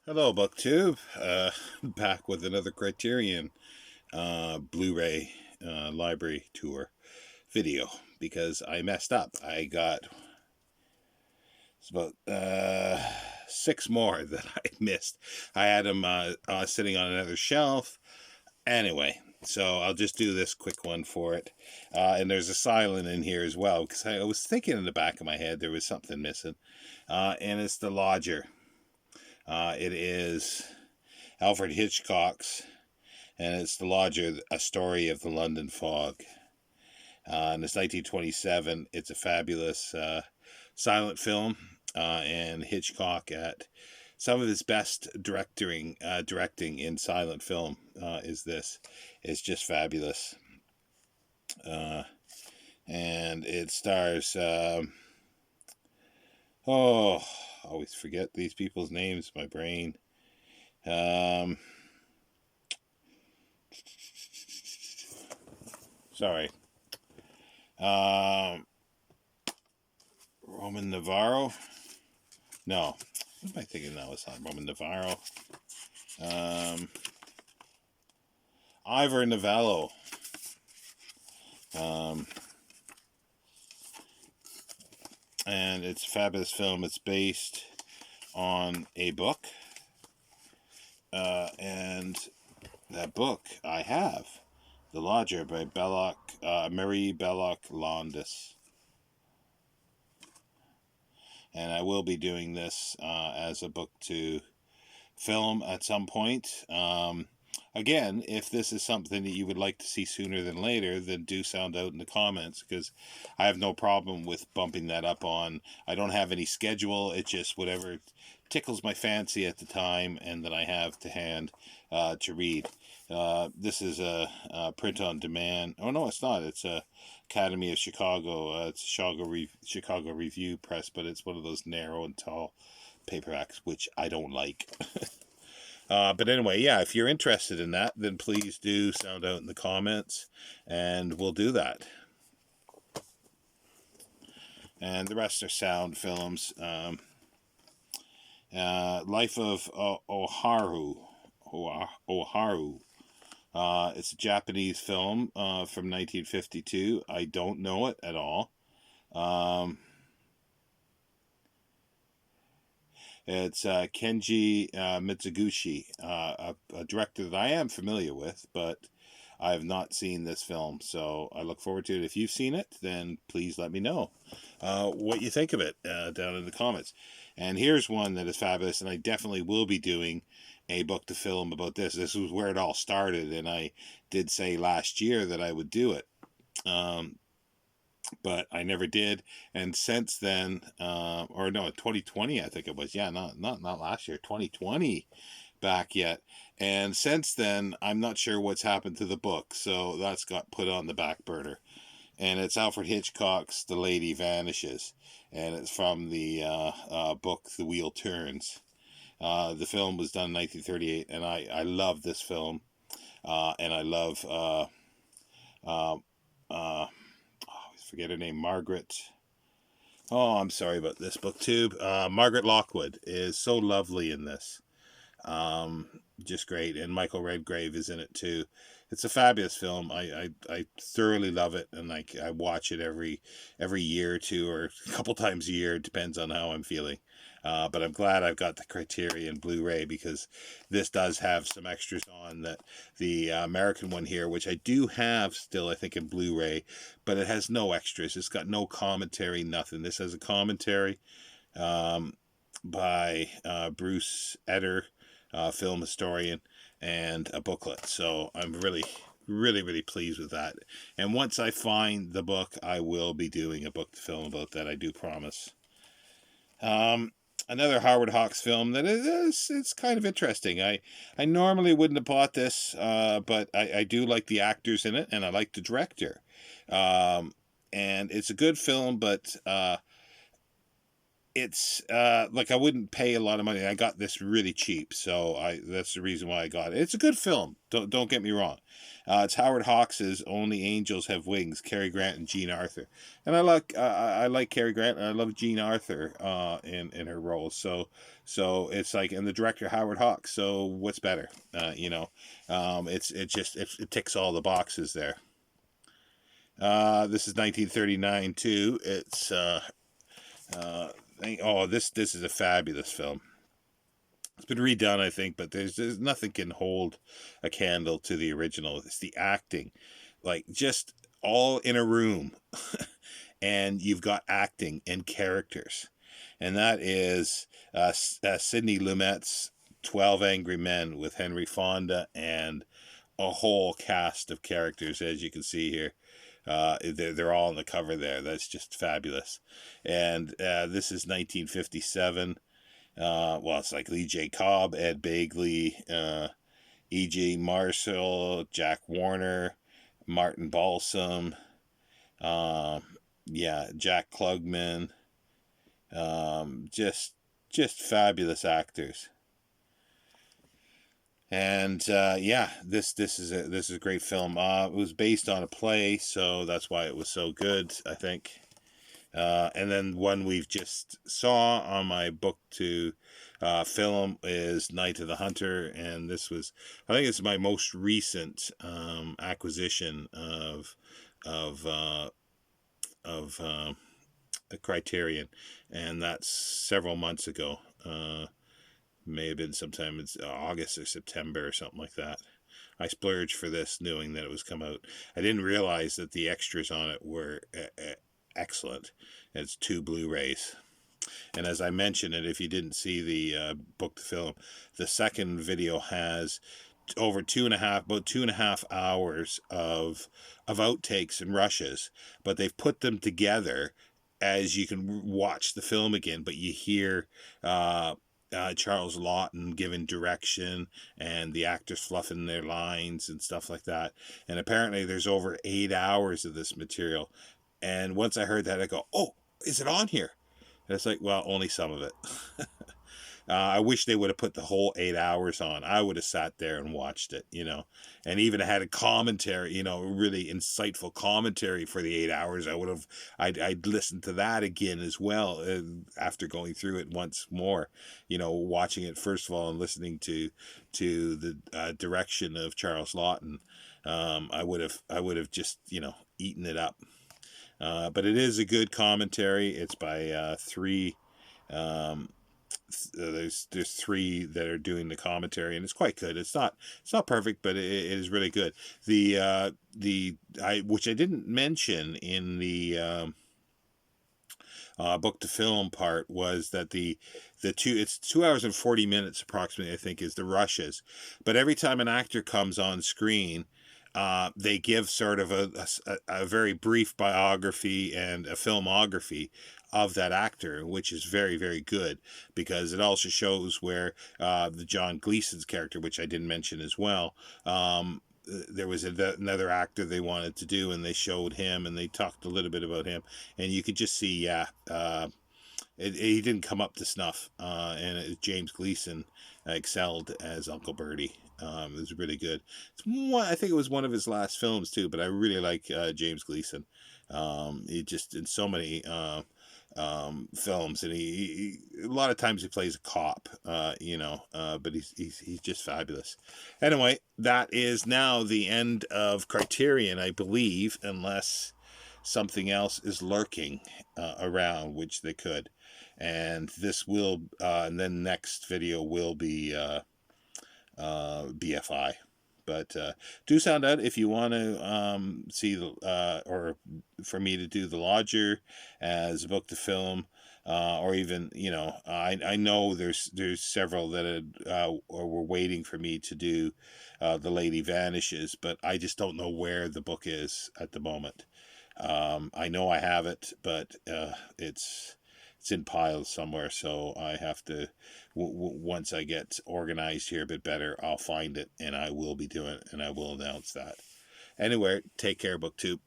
Hello, BookTube. Back with another Criterion Blu-ray library tour video because I messed up. I got about 6 more that I missed. I had them sitting on another shelf. Anyway, so I'll just do this quick one for it. And there's a silent in here as well because I was thinking in the back of my head there was something missing. And it's The Lodger. It is Alfred Hitchcock's, and it's The Lodger, A Story of the London Fog. And it's 1927. It's a fabulous silent film, and Hitchcock at some of his best directing in silent film is this. It's just fabulous. And it stars... I always forget these people's names, my brain. Sorry. Roman Navarro? No. What am I thinking now? It's not Roman Navarro. Ivor Novello. And it's a fabulous film. It's based on a book. And that book I have, The Lodger by Mary Belloc Lowndes. And I will be doing this as a book to film at some point. Again, if this is something that you would like to see sooner than later, then do sound out in the comments, because I have no problem with bumping that up on. I don't have any schedule. It's just whatever tickles my fancy at the time and that I have to hand to read. This is a print on demand. Oh, no, it's not. It's a Academy of Chicago. It's Chicago Review Press, but it's one of those narrow and tall paperbacks, which I don't like. But anyway, yeah, if you're interested in that, then please do sound out in the comments, and we'll do that. And the rest are sound films. Life of Oharu. It's a Japanese film from 1952. I don't know it at all. It's Kenji Mitsuguchi, a director that I am familiar with, but I have not seen this film, so I look forward to it. If you've seen it, then please let me know what you think of it down in the comments. And here's one that is fabulous, and I definitely will be doing a book to film about this. This was where it all started, and I did say last year that I would do it. But I never did, and since then, or no, 2020, I think it was. Yeah, not last year, 2020, back yet. And since then, I'm not sure what's happened to the book, so that's got put on the back burner. And it's Alfred Hitchcock's The Lady Vanishes, and it's from the book The Wheel Turns. The film was done in 1938, and I love this film, and I love forget her name, Margaret. Oh, I'm sorry about this, BookTube. Margaret Lockwood is so lovely in this. Just great. And Michael Redgrave is in it too. It's a fabulous film. I thoroughly love it, and I watch it every year or two, or a couple times a year. It depends on how I'm feeling. But I'm glad I've got the Criterion Blu-ray, because this does have some extras on that. The American one here, which I do have still, I think, in Blu-ray, but it has no extras. It's got no commentary, nothing. This has a commentary by Bruce Eder, film historian, and a booklet. So I'm really pleased with that. And once I find the book, I will be doing a book to film about that, I do promise. Another Howard Hawks film that it's kind of interesting. I normally wouldn't have bought this, but I do like the actors in it, and I like the director. And it's a good film, but it's like I wouldn't pay a lot of money. I got this really cheap, so that's the reason why I got it. It's a good film. Don't get me wrong. It's Howard Hawks' Only Angels Have Wings, Cary Grant and Jean Arthur, and I like Cary Grant and I love Jean Arthur in her roles. So it's like, and the director Howard Hawks. So what's better? It ticks all the boxes there. This is 1939 too. It's this is a fabulous film. It's been redone, I think, but there's nothing can hold a candle to the original. It's the acting, like just all in a room, and you've got acting and characters, and that is Sidney Lumet's 12 Angry Men with Henry Fonda and a whole cast of characters, as you can see here. They're all on the cover there. That's just fabulous. And this is 1957. It's like Lee J. Cobb, Ed Begley, E.J. Marshall, Jack Warner, Martin Balsam, Jack Klugman. Just fabulous actors. And this is a great film. It was based on a play, so that's why it was so good, I think. And then one we've just saw on my book to film is Night of the Hunter, and I think it's my most recent acquisition of a Criterion, and that's several months ago. May have been sometime in August or September or something like that. I splurged for this knowing that it was come out. I didn't realize that the extras on it were excellent. It's 2 Blu-rays. And as I mentioned, and if you didn't see the book to film, the second video has over about 2.5 hours of outtakes and rushes, but they've put them together as you can watch the film again, but you hear Charles Laughton giving direction and the actors fluffing their lines and stuff like that. And apparently there's over 8 hours of this material. And once I heard that, I go, oh, is it on here? And it's like, well, only some of it. I wish they would have put the whole 8 hours on. I would have sat there and watched it, and even had a commentary, really insightful commentary for the 8 hours. I'd listen to that again as well after going through it once more, watching it first of all and listening to the direction of Charles Laughton. I would have just, eaten it up. But it is a good commentary. It's by three. There's 3 that are doing the commentary, and it's quite good. It's not perfect, but it is really good. Which I didn't mention in the book to film part was that it's 2 hours and 40 minutes approximately, I think, is the rushes. But every time an actor comes on screen, they give sort of a very brief biography and a filmography of that actor, which is very, very good, because it also shows where the John Gleason's character, which I didn't mention as well, there was another actor they wanted to do, and they showed him, and they talked a little bit about him, and you could just see, he didn't come up to snuff, and James Gleason excelled as Uncle Bertie. It was really good. I think it was one of his last films too, but I really like James Gleason. He just in so many films, and he a lot of times he plays a cop, but he's just fabulous. Anyway, that is now the end of Criterion, I believe, unless something else is lurking around, which they could. And this will, and then next video will be BFI. But do sound out if you want to see or for me to do The Lodger as a book to film, or even I know there's several that were waiting for me to do The Lady Vanishes, but I just don't know where the book is at the moment. I know I have it, but it's in piles somewhere, so I have to, once I get organized here a bit better, I'll find it, and I will be doing it, and I will announce that. Anyway, take care, BookTube.